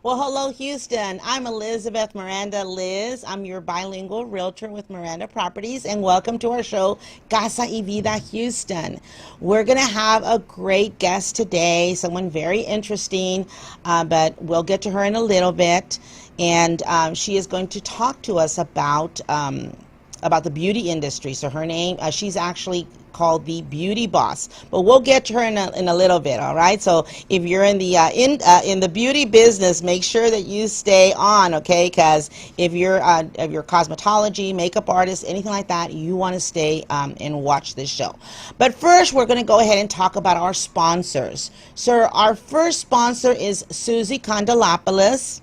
Well, hello, Houston. I'm Elizabeth Miranda Liz. I'm your bilingual realtor with Miranda Properties, and welcome to our show, Casa y Vida Houston. We're going to have a great guest today, someone very interesting, but we'll get to her in a little bit. And she is going to talk to us about the beauty industry. So her name, she's actually called the Beauty Boss, but we'll get to her in a little bit. All right. So if you're in the beauty business, make sure that you stay on, okay? Because if you're cosmetology, makeup artist, anything like that, you want to stay and watch this show. But first, we're going to go ahead and talk about our sponsors. So our first sponsor is Susie Condelopoulos.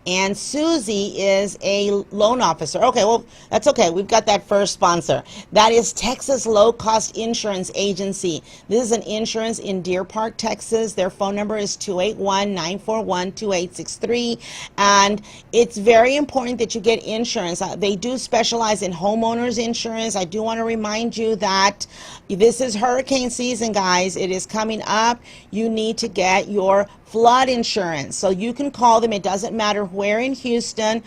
And Susie is a loan officer. Okay, well, that's okay. We've got that first sponsor. That is Texas Low Cost Insurance Agency. This is an insurance in Deer Park, Texas. Their phone number is 281-941-2863. And it's very important that you get insurance. They do specialize in homeowners insurance. I do want to remind you that this is hurricane season, guys. It is coming up. You need to get your flood insurance. So you can call them. It doesn't matter where in Houston.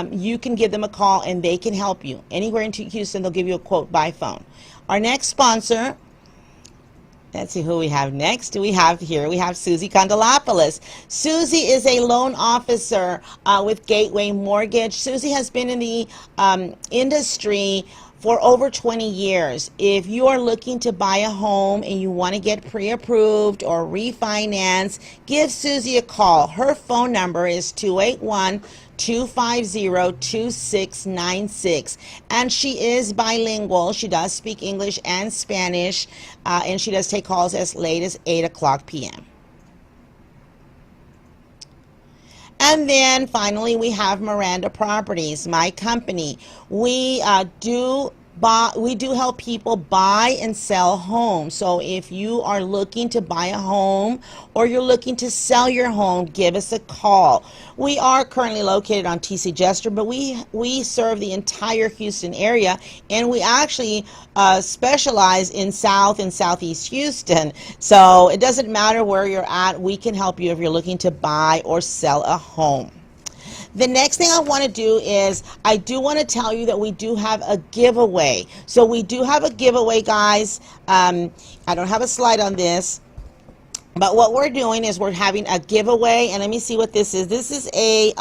You can give them a call and they can help you. Anywhere in Houston, they'll give you a quote by phone. Our next sponsor, let's see who we have next. We have Susie Condelopoulos. Susie is a loan officer with Gateway Mortgage. Susie has been in the industry for over 20 years. If you are looking to buy a home and you want to get pre-approved or refinance, give Susie a call. Her phone number is 281-250-2696. And she is bilingual. She does speak English and Spanish, and she does take calls as late as 8 o'clock p.m. And then finally, we have Miranda Properties, my company. We do help people buy and sell homes. So if you are looking to buy a home or you're looking to sell your home, give us a call. We are currently located on TC Jester, but we serve the entire Houston area, and we actually specialize in South and Southeast Houston. So it doesn't matter where you're at. We can help you if you're looking to buy or sell a home. The next thing I want to do is I do want to tell you that we do have a giveaway. So we do have a giveaway, guys. I don't have a slide on this, but what we're doing is we're having a giveaway, and let me see what this is. This is a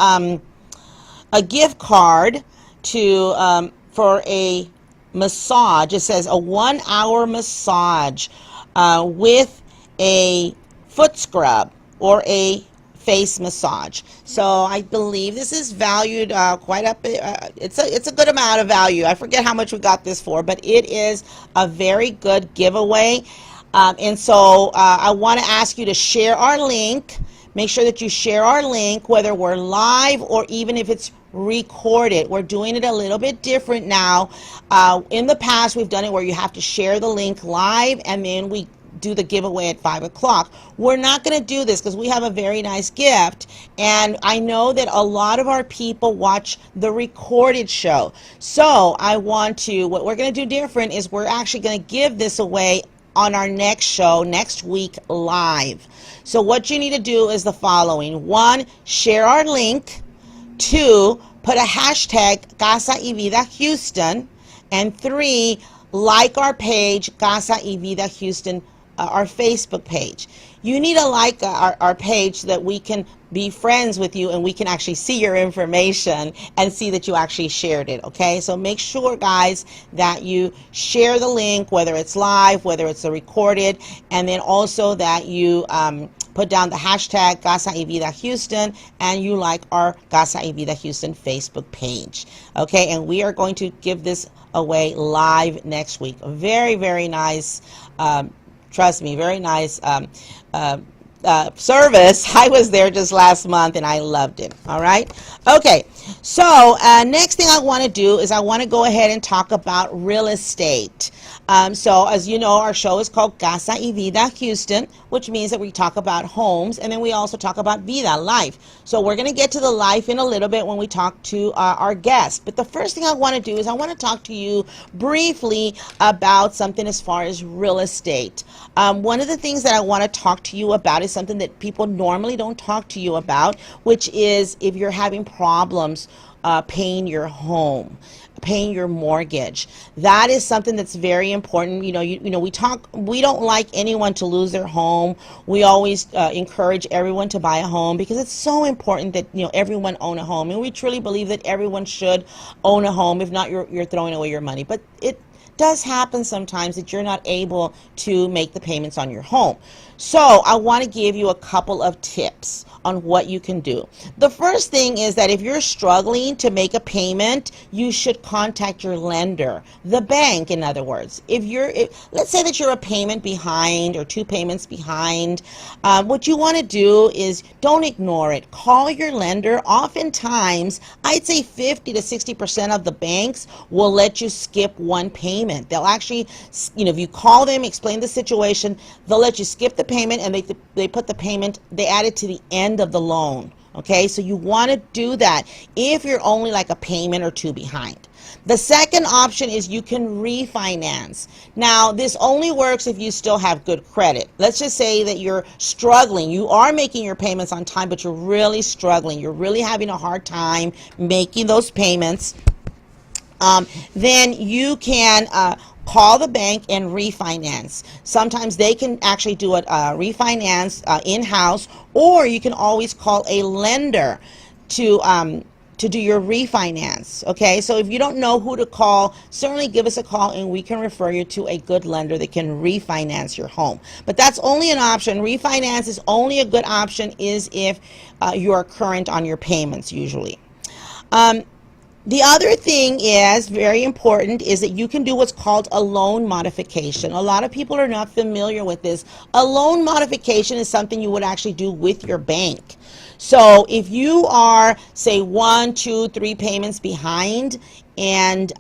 gift card to for a massage. It says a 1-hour massage with a foot scrub or a face massage. So I believe this is valued quite up. It's a good amount of value. I forget how much we got this for, but it is a very good giveaway. And so I want to ask you to share our link. Make sure that you share our link, whether we're live or even if it's recorded. We're doing it a little bit different now. In the past, we've done it where you have to share the link live and then we do the giveaway at 5 o'clock. We're not going to do this because we have a very nice gift, and I know that a lot of our people watch the recorded show. So what we're going to do different is we're actually going to give this away on our next show next week live. So what you need to do is the following: 1, share our link; 2, put a hashtag Casa y Vida Houston; and 3, like our page Casa y Vida Houston, our Facebook page. You need to like our page so that we can be friends with you and we can actually see your information and see that you actually shared it, okay? So make sure, guys, that you share the link, whether it's live, whether it's a recorded, and then also that you put down the hashtag Casa y Vida Houston and you like our Casa y Vida Houston Facebook page, okay? And we are going to give this away live next week. Very, very nice. Trust me, very nice service. I was there just last month and I loved it. All right. Okay. So next thing I want to do is I want to go ahead and talk about real estate. So as you know, our show is called Casa y Vida Houston, which means that we talk about homes, and then we also talk about vida, life. So we're going to get to the life in a little bit when we talk to our guest. But the first thing I want to do is I want to talk to you briefly about something as far as real estate. One of the things that I want to talk to you about is something that people normally don't talk to you about, which is if you're having problems paying your home, paying your mortgage. That is something that's very important. You know, we don't like anyone to lose their home. We always encourage everyone to buy a home because it's so important that, you know, everyone own a home. And we truly believe that everyone should own a home. If not, you're throwing away your money. But it does happen sometimes that you're not able to make the payments on your home. So I want to give you a couple of tips on what you can do. The first thing is that if you're struggling to make a payment, you should contact your lender, the bank, in other words. Let's say that you're a payment behind or 2 payments behind, what you want to do is don't ignore it. Call your lender. Oftentimes, I'd say 50 to 60% of the banks will let you skip 1 payment. They'll actually, you know, if you call them, explain the situation, they'll let you skip the payment, and they put the payment, they add it to the end of the loan. Okay, so you want to do that if you're only like a payment or 2 behind. The second option is you can refinance. Now, this only works if you still have good credit. Let's just say that you're struggling. You are making your payments on time, but you're really struggling. You're really having a hard time making those payments. Then you can call the bank and refinance. Sometimes they can actually do a refinance in-house, or you can always call a lender to do your refinance. Okay, so if you don't know who to call, certainly give us a call and we can refer you to a good lender that can refinance your home. But that's only an option. Refinance is only a good option is if you are current on your payments usually. The other thing is very important is that you can do what's called a loan modification. A lot of people are not familiar with this. A loan modification is something you would actually do with your bank. So if you are, say, 1, 2, 3 payments behind, and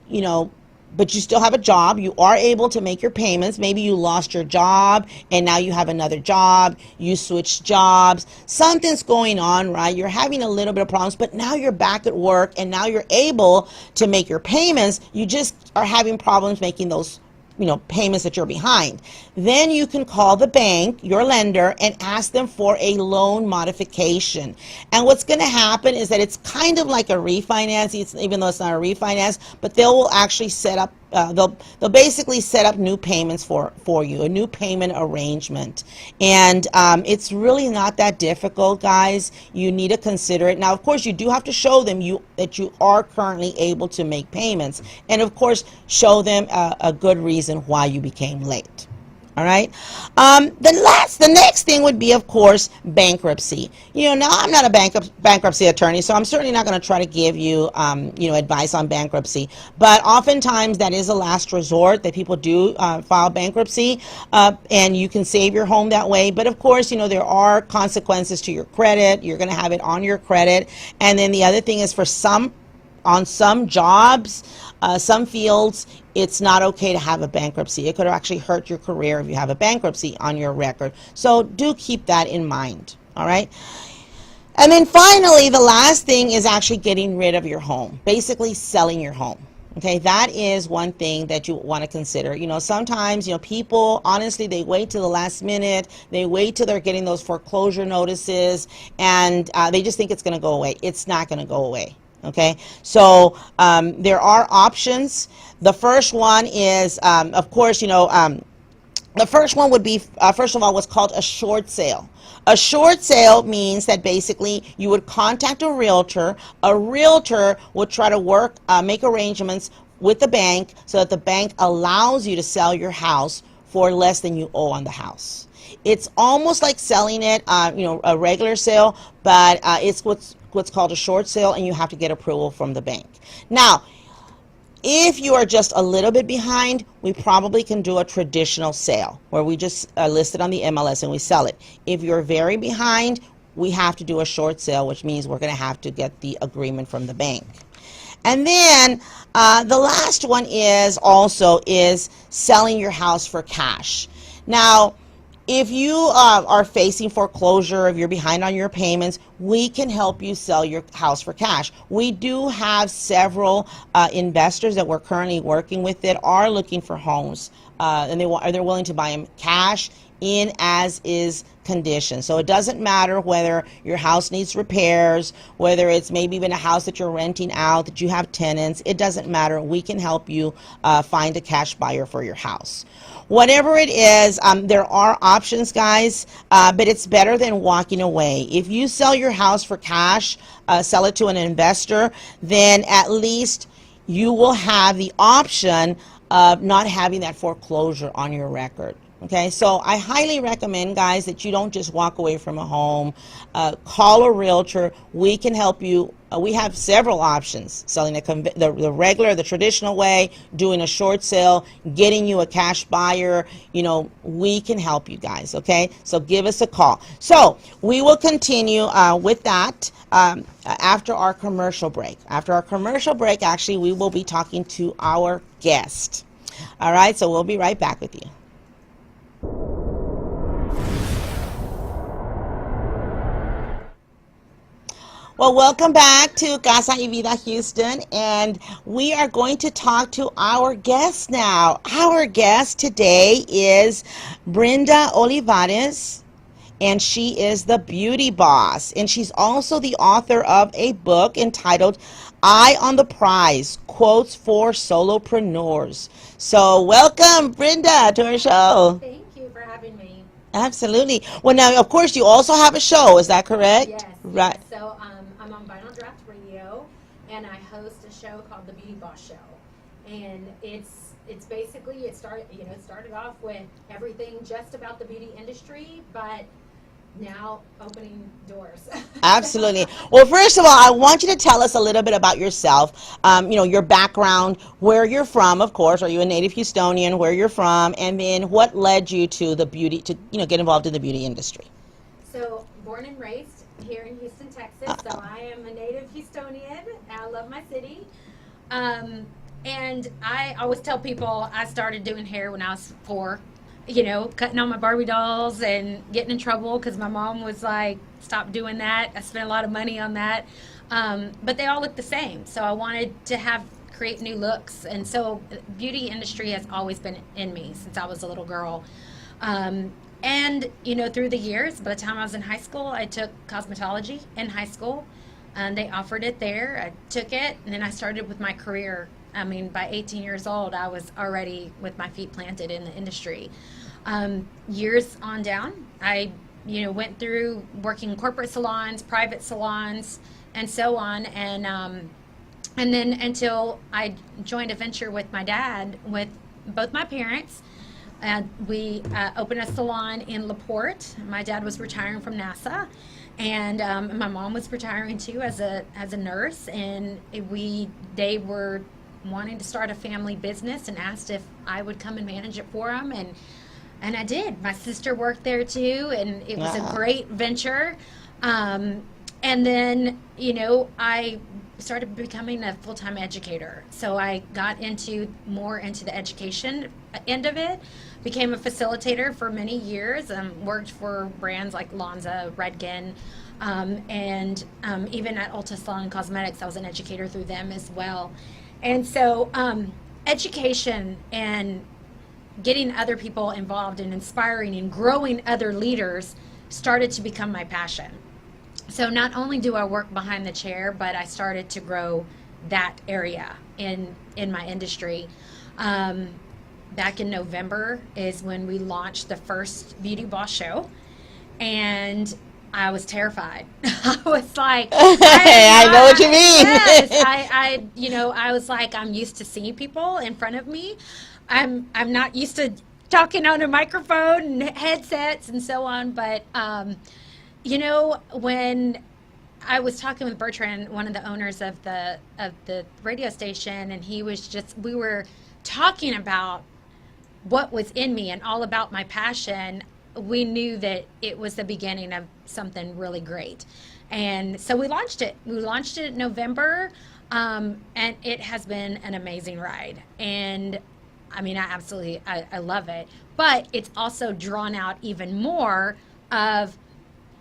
you know, but you still have a job, you are able to make your payments. Maybe you lost your job and now you have another job, you switched jobs, something's going on, right? You're having a little bit of problems, but now you're back at work and now you're able to make your payments. You just are having problems making those, you know, payments that you're behind. Then you can call the bank, your lender, and ask them for a loan modification. And what's going to happen is that it's kind of like a refinance, even though it's not a refinance, but they will actually set up, they'll basically set up new payments for you, a new payment arrangement. And it's really not that difficult, guys. You need to consider it. Now, of course, you do have to show them that you are currently able to make payments. And of course, show them a good reason why you became late. All right. The next thing would be, of course, bankruptcy. You know, now I'm not a bankruptcy attorney, so I'm certainly not going to try to give you, you know, advice on bankruptcy. But oftentimes that is a last resort that people do file bankruptcy, and you can save your home that way. But of course, you know, there are consequences to your credit. You're going to have it on your credit. And then the other thing is on some jobs, some fields, it's not okay to have a bankruptcy. It could actually hurt your career if you have a bankruptcy on your record. So do keep that in mind, all right? And then finally, the last thing is actually getting rid of your home, basically selling your home. Okay, that is one thing that you want to consider. You know, sometimes, you know, people, honestly, they wait till the last minute. They wait till they're getting those foreclosure notices, and they just think it's going to go away. It's not going to go away. Okay, so there are options. The first one is, of course, you know, the first one would be, first of all, what's called a short sale. A short sale means that basically you would contact a realtor. A realtor would try to make arrangements with the bank so that the bank allows you to sell your house for less than you owe on the house. It's almost like selling it, you know, a regular sale, but it's what's called a short sale, and you have to get approval from the bank. Now, if you are just a little bit behind, we probably can do a traditional sale where we just list it on the MLS and we sell it. If you're very behind, we have to do a short sale, which means we're going to have to get the agreement from the bank. And then the last one is selling your house for cash. Now, if you are facing foreclosure, if you're behind on your payments, we can help you sell your house for cash. We do have several investors that we're currently working with that are looking for homes, and they're willing to buy them cash in as is condition. So it doesn't matter whether your house needs repairs, whether it's maybe even a house that you're renting out, that you have tenants. It doesn't matter. We can help you find a cash buyer for your house. Whatever it is, there are options, guys, but it's better than walking away. If you sell your house for cash, sell it to an investor, then at least you will have the option of not having that foreclosure on your record. Okay, so I highly recommend, guys, that you don't just walk away from a home. Call a realtor. We can help you. We have several options: selling the regular, the traditional way, doing a short sale, getting you a cash buyer. You know, we can help you guys. Okay, so give us a call. So we will continue with that after our commercial break. After our commercial break, actually, we will be talking to our guest. All right, so we'll be right back with you. Well, welcome back to Casa y Vida Houston, and we are going to talk to our guest now. Our guest today is Brenda Olivares, and she is the beauty boss, and she's also the author of a book entitled Eye on the Prize, Quotes for Solopreneurs. So welcome, Brenda, to our show. Thank you for having me. Absolutely. Well, now, of course, you also have a show. Is that correct? Yes. Right. Yes. So I'm on Vinyl Draft Radio, and I host a show called The Beauty Boss Show, and it's basically it started off with everything just about the beauty industry, but now opening doors. Absolutely. Well, first of all, I want you to tell us a little bit about yourself, your background, where you're from, of course. Are you a native Houstonian, where you're from, and then what led you to get involved in the beauty industry? So, born and raised here in Houston, Texas. So I am a native Houstonian. I love my city. And I always tell people I started doing hair when I was 4. Cutting on my Barbie dolls and getting in trouble because my mom was like, stop doing that. I spent a lot of money on that. But they all look the same. So I wanted to create new looks. And so beauty industry has always been in me since I was a little girl. And through the years, by the time I was in high school, I took cosmetology in high school. And they offered it there. I took it, and then I started with my career. I mean, by 18 years old, I was already with my feet planted in the industry. Years on down, I, went through working corporate salons, private salons, and so on. And then until I joined a venture with my dad, with both my parents. We opened a salon in LaPorte. My dad was retiring from NASA. And my mom was retiring too as a nurse, and they were wanting to start a family business and asked if I would come and manage it for them, and I did. My sister worked there too, and it was a great venture. And then I started becoming a full-time educator, so I got more into the education end of it. Became a facilitator for many years. Worked for brands like Lonza, Redken, and even at Ulta Salon Cosmetics, I was an educator through them as well. And so education and getting other people involved and inspiring and growing other leaders started to become my passion. So not only do I work behind the chair, but I started to grow that area in my industry. Back in November is when we launched the first Beauty Boss show, and I was terrified. I was like, I know what you mean. Yes, I was like, I'm used to seeing people in front of me. I'm not used to talking on a microphone and headsets and so on. But when I was talking with Bertrand, one of the owners of the radio station, and we were talking about what was in me and all about my passion. We knew that it was the beginning of something really great. And so we launched it. We launched it in November. And it has been an amazing ride. And I mean, I love it. But it's also drawn out even more of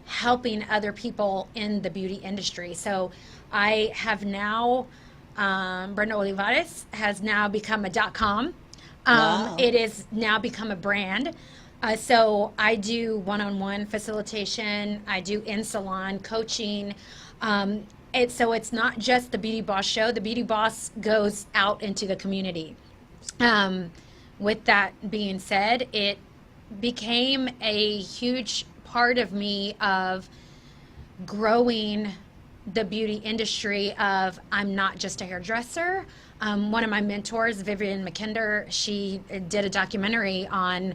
helping other people in the beauty industry. So I have now, Brenda Olivares has now become a .com. Wow. It is now become a brand. So I do one-on-one facilitation. I do in-salon coaching. So it's not just the Beauty Boss show. The Beauty Boss goes out into the community. With that being said, it became a huge part of me of growing the beauty industry of I'm not just a hairdresser. One of my mentors, Vivian McKinder, she did a documentary on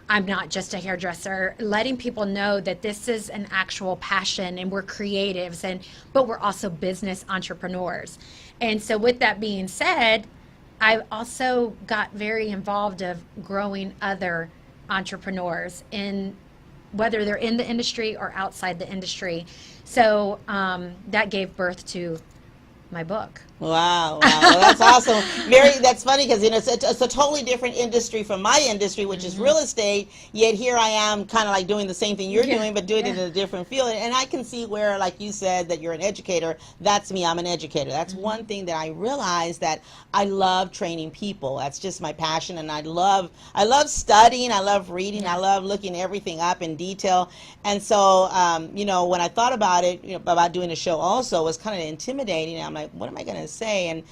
I'm not just a hairdresser, letting people know that this is an actual passion and we're creatives but we're also business entrepreneurs. And so with that being said, I also got very involved of growing other entrepreneurs in whether they're in the industry or outside the industry. So that gave birth to my book. Wow, wow, well, that's awesome. Mary, that's funny because it's a totally different industry from my industry, which is real estate, yet here I am kind of like doing the same thing you're doing, but doing it in a different field. And I can see where, like you said, that you're an educator. That's me, I'm an educator. That's one thing that I realized, that I love training people. That's just my passion, and I love studying, I love reading, I love looking everything up in detail. And so, when I thought about it, about doing a show also, it was kind of intimidating. I'm like, what am I going to say? And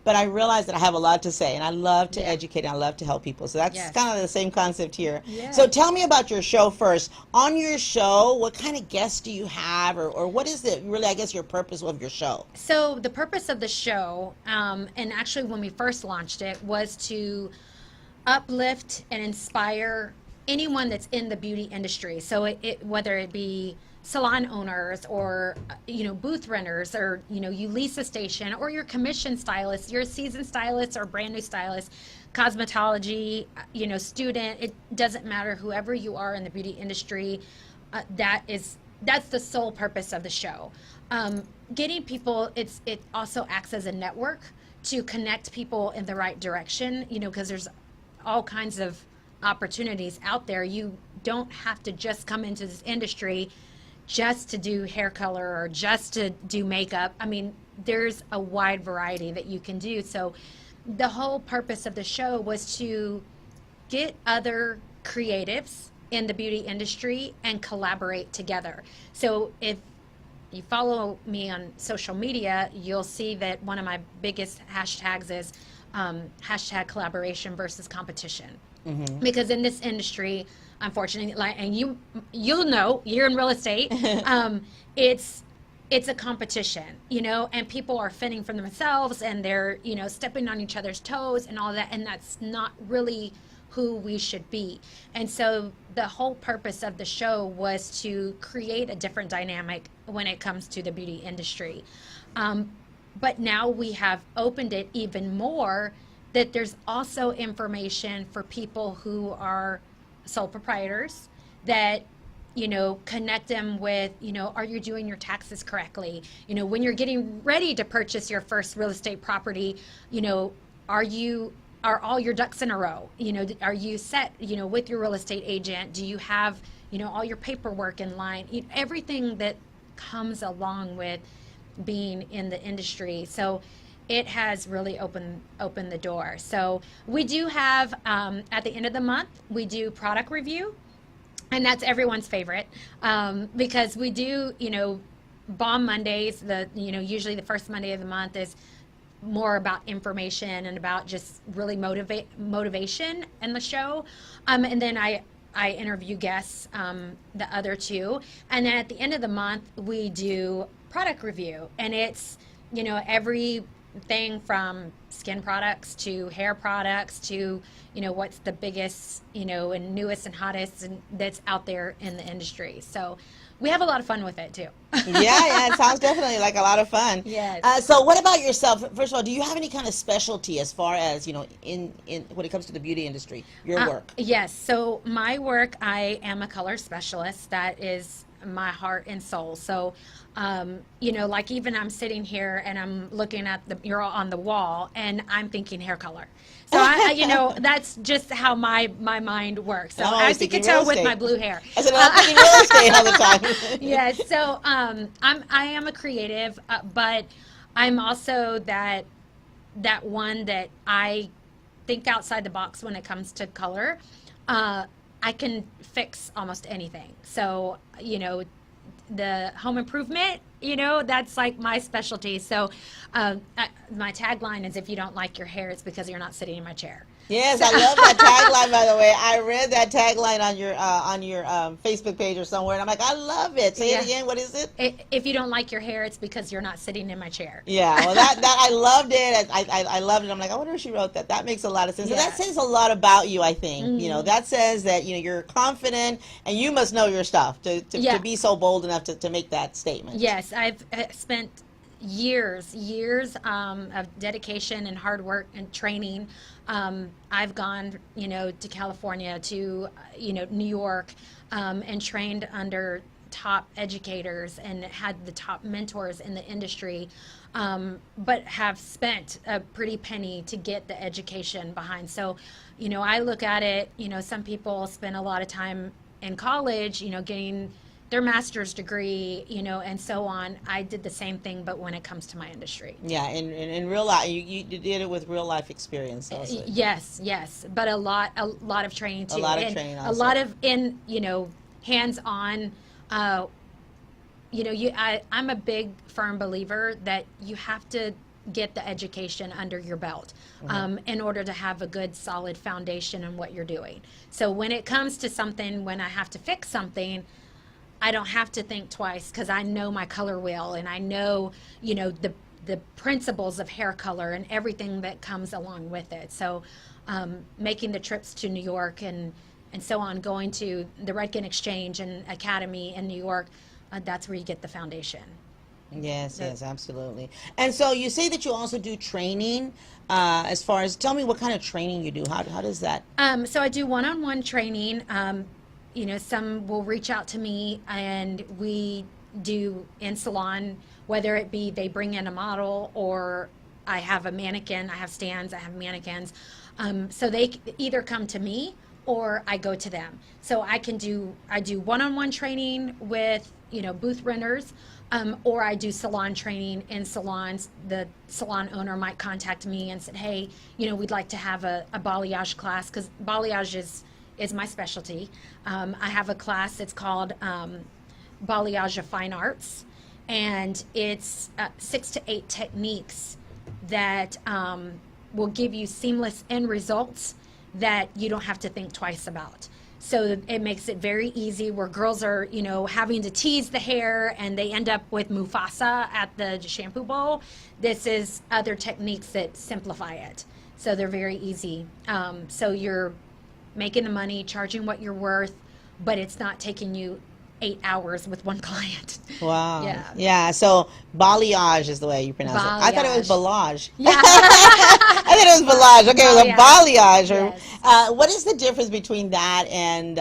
but I realized that I have a lot to say, and I love to educate, and I love to help people. So that's kind of the same concept here. So tell me about your show first. On your show, what kind of guests do you have, or what is it really, I guess, your purpose of your show? So the purpose of the show, and actually when we first launched it, was to uplift and inspire anyone that's in the beauty industry. So whether it be salon owners or booth renters, or you lease a station, or you're commission stylist, you're a seasoned stylist or brand new stylist, cosmetology, student, it doesn't matter, whoever you are in the beauty industry, that's the sole purpose of the show. Getting people, it also acts as a network to connect people in the right direction, because there's all kinds of opportunities out there. You don't have to just come into this industry just to do hair color or just to do makeup. I mean, there's a wide variety that you can do. So the whole purpose of the show was to get other creatives in the beauty industry and collaborate together. So if you follow me on social media, you'll see that one of my biggest hashtags is hashtag collaboration versus competition. Because in this industry, unfortunately, and you'll know, you're in real estate, it's a competition, and people are fending for themselves, and they're stepping on each other's toes and all that, and that's not really who we should be. And so the whole purpose of the show was to create a different dynamic when it comes to the beauty industry. But now we have opened it even more, that there's also information for people who are sole proprietors, that connect them with, are you doing your taxes correctly? When you're getting ready to purchase your first real estate property, are all your ducks in a row? Are you set, with your real estate agent? Do you have, all your paperwork in line? Everything that comes along with being in the industry. So it has really opened the door. So we do have, at the end of the month, we do product review, and that's everyone's favorite, because we do, Bomb Mondays. Usually the first Monday of the month is more about information and about just really motivation in the show, and then I interview guests, the other two, and then at the end of the month we do product review, and it's everything from skin products to hair products to what's the biggest and newest and hottest and that's out there in the industry. So we have a lot of fun with it too. Yeah, it sounds definitely like a lot of fun. Yes. So what about yourself? First of all, do you have any kind of specialty as far as in when it comes to the beauty industry, your work? Yes. So my work, I am a color specialist. That is my heart and soul. So, you know, like even I'm sitting here and I'm looking at the mural on the wall and I'm thinking hair color. So you know, that's just how my mind works. So I'm always as you can thinking real tell with estate. my blue hair. I said, I'm thinking real estate all the time. Yes. So I am a creative, but I'm also that one that I think outside the box when it comes to color. I can fix almost anything. So, you know, the home improvement, you know, that's like my specialty. So, my tagline is, if you don't like your hair, it's because you're not sitting in my chair. Yes, I love that tagline. By the way, I read that tagline on your Facebook page or somewhere, and I'm like, I love it. Say Yeah. it again. What is it? If you don't like your hair, it's because you're not sitting in my chair. Yeah, well, that I loved it. I loved it. I'm like, I wonder if she wrote that. That makes a lot of sense. Yeah. And that says a lot about you, I think. You know, that says that, you know, you're confident and you must know your stuff to Yeah. to be so bold enough to make that statement. Yes, I've spent years of dedication and hard work and training. I've gone, you know, to California, to, you know, New York, and trained under top educators and had the top mentors in the industry, but have spent a pretty penny to get the education behind. So, you know, I look at it, you know, some people spend a lot of time in college, you know, getting their master's degree, you know, and so on. I did the same thing, but when it comes to my industry. Yeah, in real life, you did it with real life experience also. Yes, but a lot of training too. A lot of And training a also. lot of you know, hands-on. You know, I'm a big firm believer that you have to get the education under your belt in order to have a good solid foundation in what you're doing. So when it comes to something, when I have to fix something, I don't have to think twice, because I know my color wheel, and I know, you know, the principles of hair color and everything that comes along with it. So making the trips to New York and so on, going to the Redken Exchange and Academy in New York, that's where you get the foundation. Yes, yes, absolutely. And so you say that you also do training, as far as, tell me what kind of training you do. How does that? So I do one-on-one training. You know, some will reach out to me and we do in salon, whether it be they bring in a model or I have a mannequin, I have stands, I have mannequins. So they either come to me or I go to them. So I do one-on-one training with, you know, booth renters, or I do salon training in salons. The salon owner might contact me and say, hey, you know, we'd like to have a balayage class, because balayage is my specialty. I have a class, it's called Balayage of Fine Arts, and it's 6 to 8 techniques that will give you seamless end results that you don't have to think twice about. So it makes it very easy, where girls are, you know, having to tease the hair and they end up with Mufasa at the shampoo bowl. This is other techniques that simplify it. So they're very easy. So you're making the money, charging what you're worth, but it's not taking you 8 hours with one client. Wow. Yeah. Yeah. So balayage is the way you pronounce it. I thought it was balage. Yeah. I thought it was balage. Okay, it was a balayage. Yes. What is the difference between that and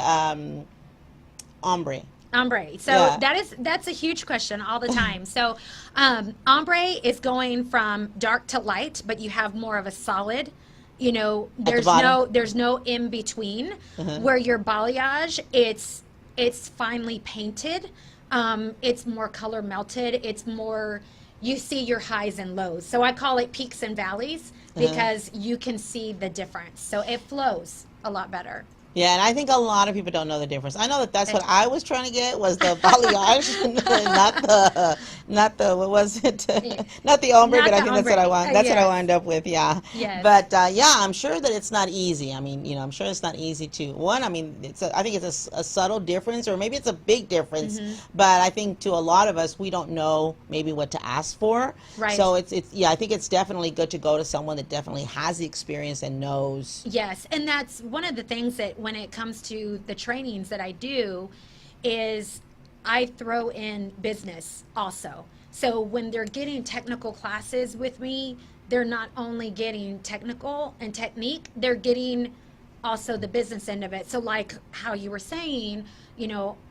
ombre? Ombre. So Yeah. that's a huge question all the time. So ombre is going from dark to light, but you have more of a solid. You know, there's no in between. Where your balayage, it's finely painted. It's more color melted. It's more, you see your highs and lows. So I call it peaks and valleys, because you can see the difference. So it flows a lot better. Yeah, and I think a lot of people don't know the difference. I know that's what I was trying to get, was the balayage, not the what was it? Not the ombre, Not but I the think that's what I ombre. want. That's what I Yes. wound up with. Yeah. Yes. But yeah, I'm sure that it's not easy. I mean, you know, I'm sure it's not easy to one. I mean, I think it's a subtle difference, or maybe it's a big difference. But I think to a lot of us, we don't know maybe what to ask for. Right. So it's yeah, I think it's definitely good to go to someone that definitely has the experience and knows. Yes, and that's one of the things that when it comes to the trainings that I do, is I throw in business also. So when they're getting technical classes with me, they're not only getting technical and technique, they're getting also the business end of it. So like how you were saying,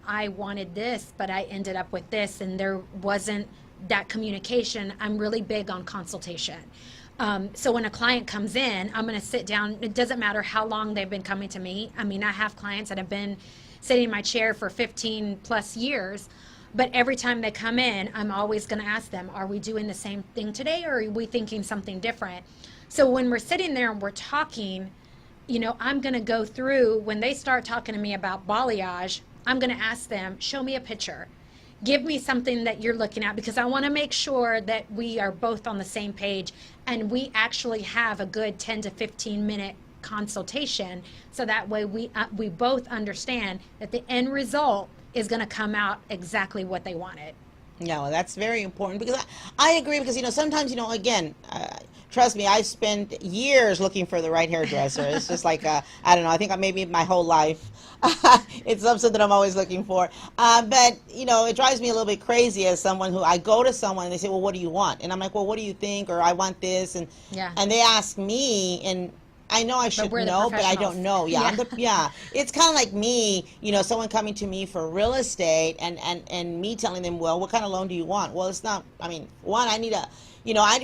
I wanted this, but I ended up with this, and there wasn't that communication. I'm really big on consultation. So when a client comes in, I'm going to sit down. It doesn't matter how long they've been coming to me. I mean, I have clients that have been sitting in my chair for 15 plus years. But every time they come in, I'm always going to ask them, are we doing the same thing today, or are we thinking something different? So when we're sitting there and we're talking, I'm going to go through, when they start talking to me about balayage, I'm going to ask them, show me a picture. Give me something that you're looking at, because I want to make sure that we are both on the same page and we actually have a good 10 to 15 minute consultation, so that way we both understand that the end result is going to come out exactly what they wanted. Yeah, well, that's very important, because I agree, because sometimes again, trust me, I spent years looking for the right hairdresser. It's just like I don't know, I think maybe my whole life it's something that I'm always looking for, but it drives me a little bit crazy as someone who, I go to someone and they say, well, what do you want? And I'm like, well, what do you think? Or I want this, and they ask me, and I know I should know, but I don't know. Yeah, it's kind of like me, someone coming to me for real estate, and me telling them, well, what kind of loan do you want? Well, it's not, I mean, one, I need a,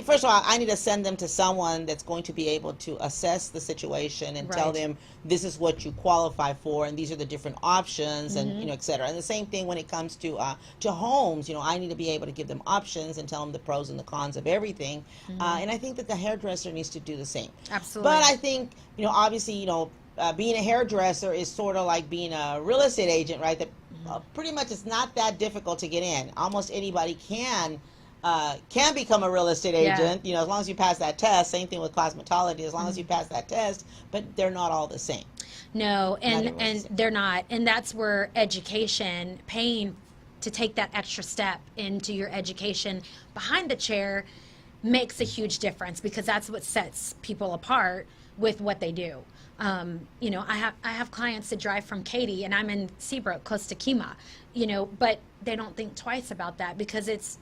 first of all, I need to send them to someone that's going to be able to assess the situation and tell them this is what you qualify for, and these are the different options, and et cetera. And the same thing when it comes to homes. I need to be able to give them options and tell them the pros and the cons of everything. And I think that the hairdresser needs to do the same. Absolutely. But I think obviously being a hairdresser is sort of like being a real estate agent, right? That pretty much it's not that difficult to get in. Almost anybody can become a real estate agent, as long as you pass that test. Same thing with cosmetology, as long as you pass that test, but they're not all the same. No, and they're not. And that's where education, paying to take that extra step into your education behind the chair, makes a huge difference, because that's what sets people apart with what they do. I have clients that drive from Katy, and I'm in Seabrook, close to Kima, but they don't think twice about that, because it's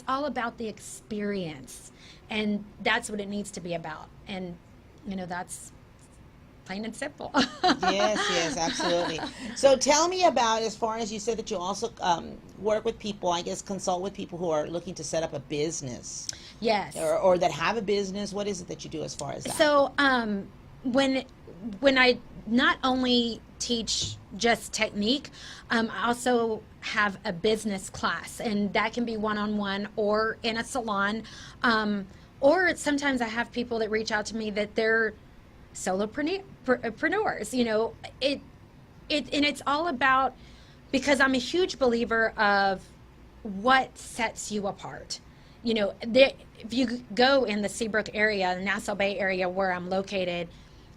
all about the experience, and that's what it needs to be about. And that's plain and simple. Yes, absolutely. So tell me about, as far as you said that you also work with people, I guess consult with people who are looking to set up a business. Yes. Or that have a business. What is it that you do as far as that? So when I not only teach just technique, I also have a business class, and that can be one-on-one or in a salon, or sometimes I have people that reach out to me that they're solopreneurs. And it's all about, because I'm a huge believer of what sets you apart. If you go in the Seabrook area, the Nassau Bay area where I'm located,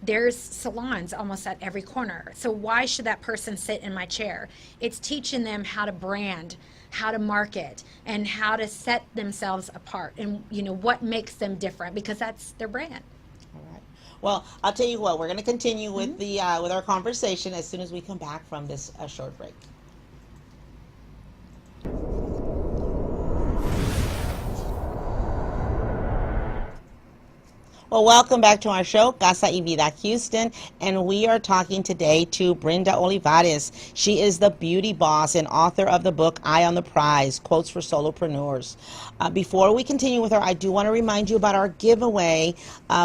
there's salons almost at every corner. So why should that person sit in my chair? It's teaching them how to brand, how to market, and how to set themselves apart, and what makes them different, because that's their brand. All right. Well, I'll tell you what, we're going to continue with with our conversation as soon as we come back from this short break. Well, welcome back to our show, Casa y Vida Houston, and we are talking today to Brenda Olivares. She is the beauty boss and author of the book, Eye on the Prize, Quotes for Solopreneurs. Before we continue with her, I do want to remind you about our giveaway.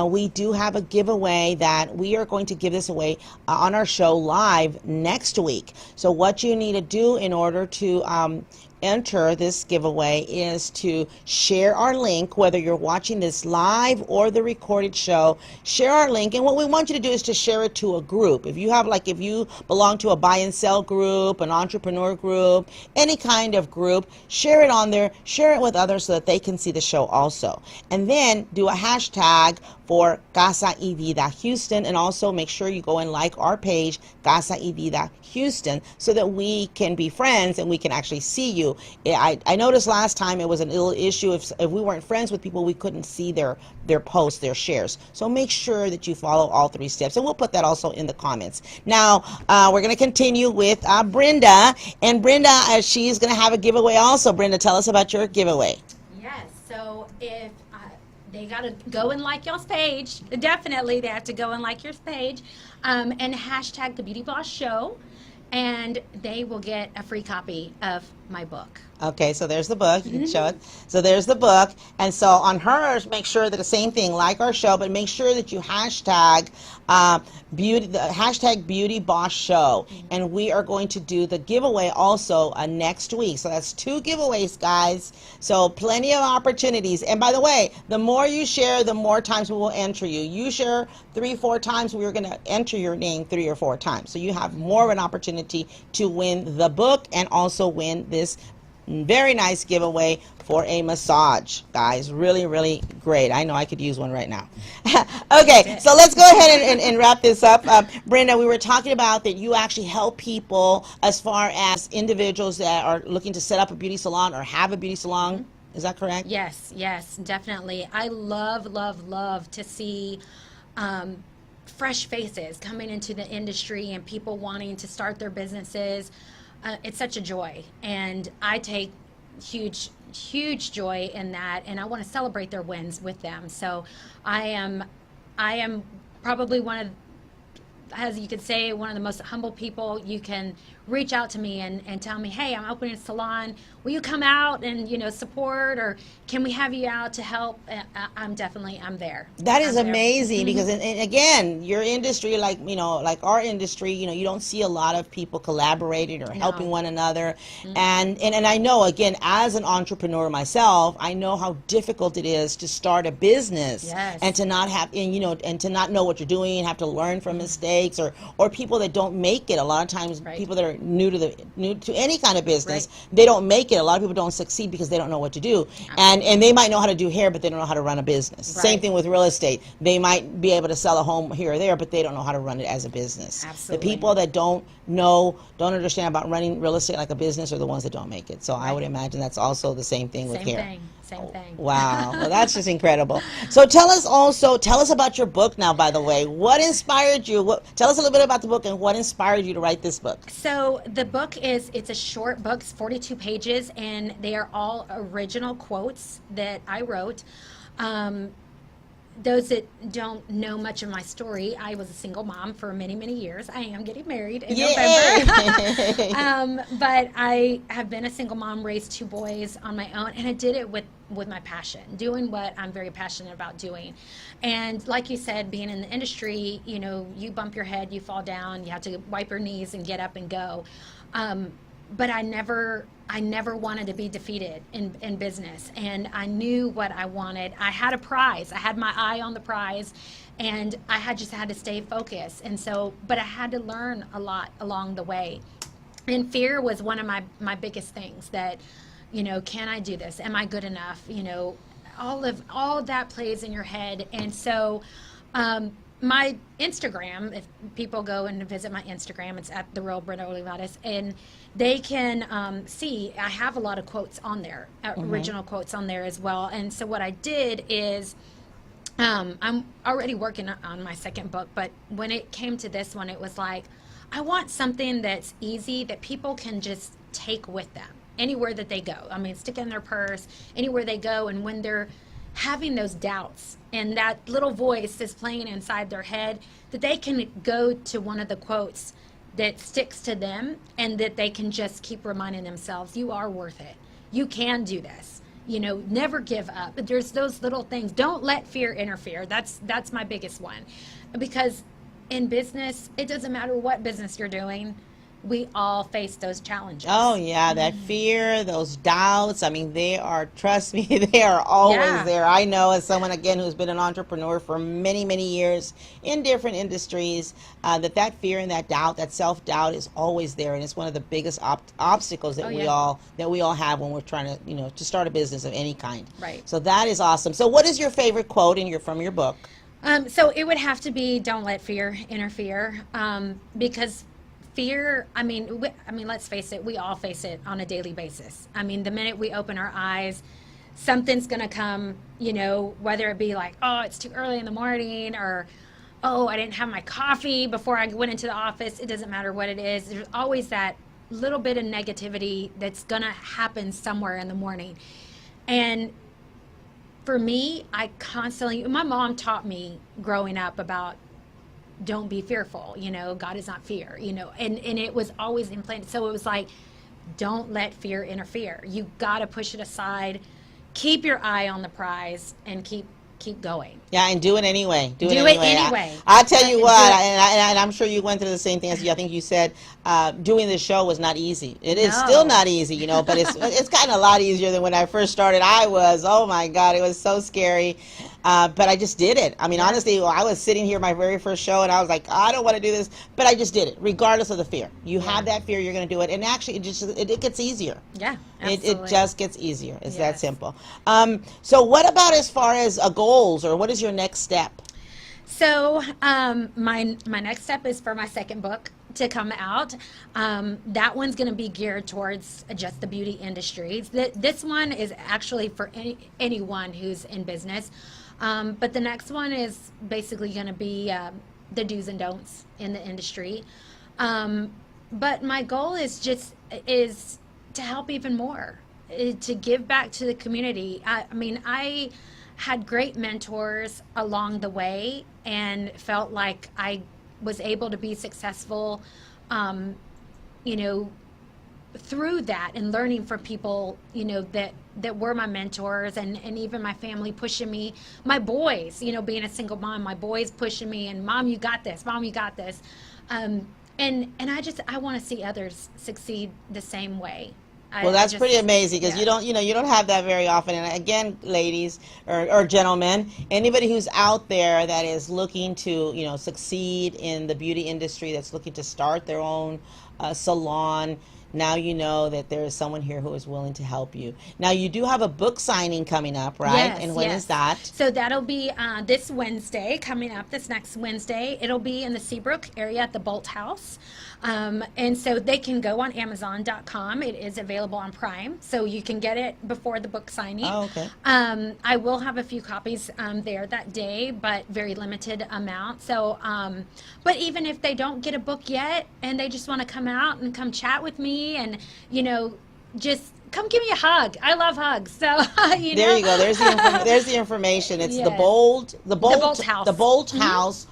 We do have a giveaway that we are going to give this away on our show live next week. So what you need to do in order to enter this giveaway is to share our link, whether you're watching this live or the recorded show. Share our link, and what we want you to do is to share it to a group. If you have, if you belong to a buy and sell group, an entrepreneur group, any kind of group, share it on there, share it with others so that they can see the show also. And then do a hashtag for Casa y Vida Houston, and also make sure you go and like our page, Casa y Vida Houston, so that we can be friends and we can actually see you. I noticed last time it was a little issue. If we weren't friends with people, we couldn't see their posts, their shares. So make sure that you follow all three steps, and we'll put that also in the comments. Now, we're going to continue with Brenda, and Brenda, she's going to have a giveaway also. Brenda, tell us about your giveaway. Yes, so if they got to go and like y'all's page. Definitely, they have to go and like your page, and hashtag the Beauty Boss Show, and they will get a free copy of my book. Okay, so there's the book. You can show it. So there's the book. And so on hers, make sure that the same thing, like our show, but make sure that you hashtag hashtag Beauty Boss Show. And we are going to do the giveaway also next week. So that's 2 giveaways, guys. So plenty of opportunities. And by the way, the more you share, the more times we will enter you. You share 3-4 times, we're going to enter your name 3 or 4 times. So you have more of an opportunity to win the book and also win this very nice giveaway for a massage, guys. Really, really great. I know I could use one right now. Okay, so let's go ahead and wrap this up. Brenda, we were talking about that you actually help people as far as individuals that are looking to set up a beauty salon or have a beauty salon. Is that correct? Yes, yes, definitely. I love, love, love to see fresh faces coming into the industry and people wanting to start their businesses. It's such a joy, and I take huge joy in that, and I want to celebrate their wins with them. So I am probably one of, as you could say, one of the most humble people. You can reach out to me and tell me, hey, I'm opening a salon. Will you come out and, support, or can we have you out to help? I'm there. That is I'm there. amazing because, and again, your industry, like our industry, you don't see a lot of people collaborating or helping one another. And I know, again, as an entrepreneur myself, I know how difficult it is to start a business. Yes. And to not have, and to not know what you're doing and have to learn from mistakes, or people that don't make it. A lot of times, people that are new to any kind of business, they don't make it. A lot of people don't succeed because they don't know what to do. And they might know how to do hair, but they don't know how to run a business. Same thing with real estate. They might be able to sell a home here or there, but they don't know how to run it as a business. Absolutely. The people that don't understand about running real estate like a business are the ones that don't make it. So I would imagine that's also the same thing with hair. Same thing. Wow. Well, that's just incredible. So tell us about your book now, by the way. What inspired you? Tell us a little bit about the book and what inspired you to write this book. So the book it's a short book, it's 42 pages, and they are all original quotes that I wrote. Those that don't know much of my story, I was a single mom for many, many years. I am getting married in November. But I have been a single mom, raised 2 boys on my own, and I did it with my passion, doing what I'm very passionate about doing. And like you said, being in the industry, you bump your head, you fall down, you have to wipe your knees and get up and go. But I never wanted to be defeated in business, and I knew what I wanted. I had a prize. I had my eye on the prize, and I just had to stay focused. And so, but I had to learn a lot along the way. And fear was one of my biggest things that, can I do this? Am I good enough? All of that plays in your head. And so, my Instagram, if people go and visit my Instagram, it's at The Real Brenda Olivares, and they can see I have a lot of quotes on there, original quotes on there as well. And so what I did is, I'm already working on my second book, but when it came to this one, it was like, I want something that's easy that people can just take with them anywhere that they go. I mean, stick in their purse, anywhere they go, and when they're having those doubts and that little voice is playing inside their head, that they can go to one of the quotes that sticks to them, and that they can just keep reminding themselves, you are worth it. You can do this. Never give up. But there's those little things. Don't let fear interfere. That's my biggest one. Because in business, it doesn't matter what business you're doing. We all face those challenges. Oh, yeah, that fear, those doubts. I mean, trust me, they are always there. I know, as someone, again, who's been an entrepreneur for many, many years in different industries, that fear and that doubt, that self-doubt is always there. And it's one of the biggest obstacles that we all have when we're trying to, to start a business of any kind. Right. So that is awesome. So what is your favorite quote from your book? So it would have to be, don't let fear interfere, because fear, I mean, let's face it, we all face it on a daily basis. I mean, the minute we open our eyes, something's going to come, whether it be like, oh, it's too early in the morning, or, oh, I didn't have my coffee before I went into the office. It doesn't matter what it is. There's always that little bit of negativity that's going to happen somewhere in the morning. And for me, I constantly, my mom taught me growing up about don't be fearful, God is not fear, and it was always implanted. So it was like, don't let fear interfere. You got to push it aside, keep your eye on the prize, and keep going. Yeah, and do it anyway. Do it anyway. I tell you what, Do it. and I'm sure you went through the same thing as you. I think you said doing the show was not easy. It is No. still not easy, but it's gotten a lot easier than when I first started. Oh my God, it was so scary. But I just did it. I mean, honestly, I was sitting here my very first show, and I was like, I don't want to do this, but I just did it, regardless of the fear. You have that fear, you're going to do it, and actually, it gets easier. Yeah, absolutely. It just gets easier. It's that simple. So, what about as far as goals, or what is your next step? So, my next step is for my second book to come out. That one's going to be geared towards just the beauty industry. This one is actually for anyone who's in business. But the next one is basically going to be the do's and don'ts in the industry. But my goal is to help even more, to give back to the community. I mean, I had great mentors along the way and felt like I was able to be successful, through that, and learning from people, that were my mentors, and even my family pushing me, my boys, being a single mom, my boys pushing me, and mom, you got this, mom, you got this. And I want to see others succeed the same way. Well, that's pretty amazing, because you don't have that very often. And again, ladies or gentlemen, anybody who's out there that is looking to succeed in the beauty industry, that's looking to start their own salon, now you know that there is someone here who is willing to help you. Now, you do have a book signing coming up, right? Yes, and when is that? So that'll be this Wednesday, coming up this next Wednesday. It'll be in the Seabrook area at the Bolt House. And so they can go on Amazon.com. It is available on Prime, so you can get it before the book signing. Oh, okay. I will have a few copies there that day, but very limited amount. So, but even if they don't get a book yet and they just want to come out and come chat with me and, just come give me a hug. I love hugs. So, There you go. There's the information. It's the Bolt House. The Bolt House,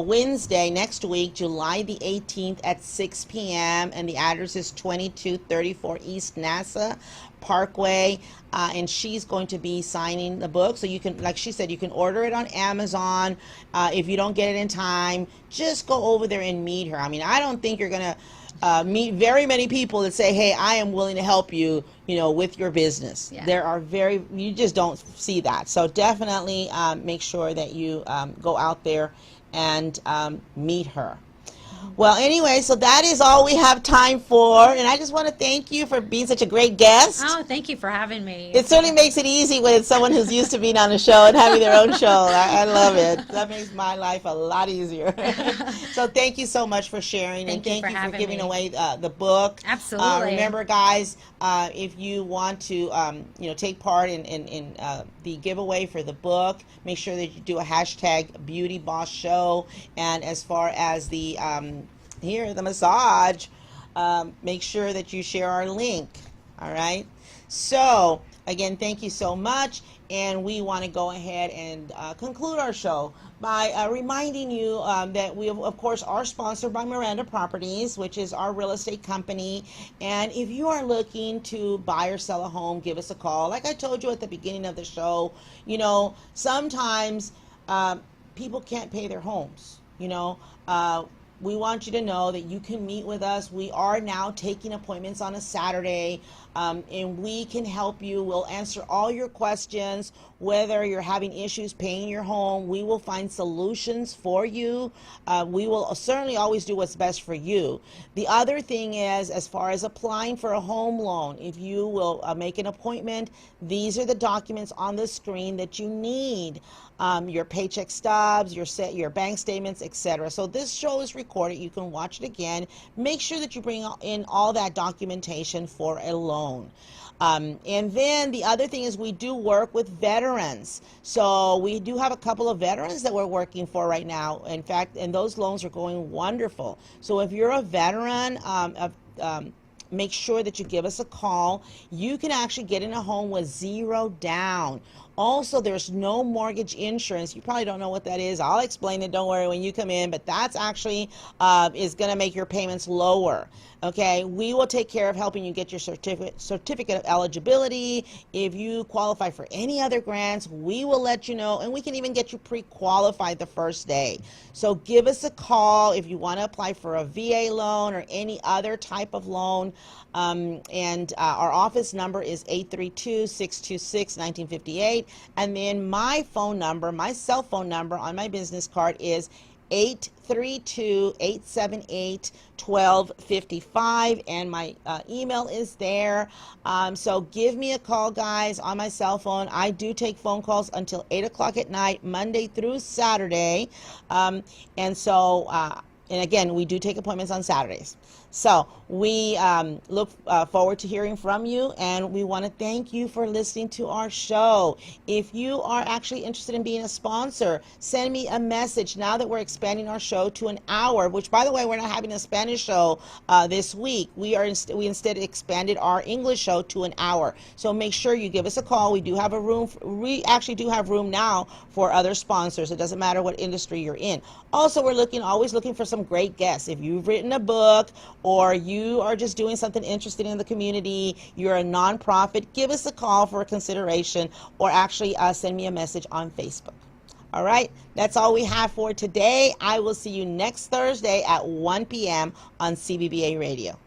Wednesday next week, July the 18th at 6 p.m. And the address is 2234 East NASA Parkway. And she's going to be signing the book. So you can, like she said, you can order it on Amazon. If you don't get it in time, just go over there and meet her. I mean, I don't think you're going to meet very many people that say, hey, I am willing to help you, with your business. Yeah. You just don't see that. So definitely make sure that you go out there and meet her. Well, anyway, so that is all we have time for, and I just want to thank you for being such a great guest. Oh, thank you for having me. It certainly makes it easy when it's someone who's used to being on a show and having their own show. I love it. That makes my life a lot easier. So thank you so much for sharing, and thank you for giving away the book. Absolutely. Remember, guys, if you want to take part in the giveaway for the book, make sure that you do a hashtag Beauty Boss Show. And as far as the massage, make sure that you share our link. All right. So again, thank you so much, and we want to go ahead and conclude our show by reminding you that we, of course, are sponsored by Miranda Properties, which is our real estate company. And if you are looking to buy or sell a home, give us a call. Like I told you at the beginning of the show, sometimes people can't pay their homes. We want you to know that you can meet with us. We are now taking appointments on a Saturday, and we can help you. We'll answer all your questions, whether you're having issues paying your home. We will find solutions for you. We will certainly always do what's best for you. The other thing is, as far as applying for a home loan, if you will make an appointment, these are the documents on the screen that you need. Your paycheck stubs, your bank statements, etc. So this show is recorded. You can watch it again. Make sure that you bring in all that documentation for a loan. And then the other thing is, we do work with veterans. So we do have a couple of veterans that we're working for right now. In fact, and those loans are going wonderful. So if you're a veteran, make sure that you give us a call. You can actually get in a home with zero down. Also, there's no mortgage insurance. You probably don't know what that is. I'll explain it. Don't worry when you come in, but that's actually is going to make your payments lower. Okay, we will take care of helping you get your certificate of eligibility. If you qualify for any other grants, we will let you know, and we can even get you pre-qualified the first day. So give us a call if you want to apply for a VA loan or any other type of loan. Our office number is 832-626-1958. And then my phone number, my cell phone number on my business card is 832-878-1255, and my email is there. So give me a call, guys, on my cell phone. I do take phone calls until 8 o'clock at night, Monday through Saturday. And again, we do take appointments on Saturdays. So we look forward to hearing from you, and we want to thank you for listening to our show. If you are actually interested in being a sponsor, send me a message now that we're expanding our show to an hour, which, by the way, we're not having a Spanish show this week. We instead expanded our English show to an hour. So make sure you give us a call. We do have a room. We actually do have room now for other sponsors. It doesn't matter what industry you're in. Also, we're always looking for some great guests. If you've written a book, or you are just doing something interesting in the community, you're a nonprofit, give us a call for a consideration, or actually send me a message on Facebook. All right, that's all we have for today. I will see you next Thursday at 1 p.m. on CBBA Radio.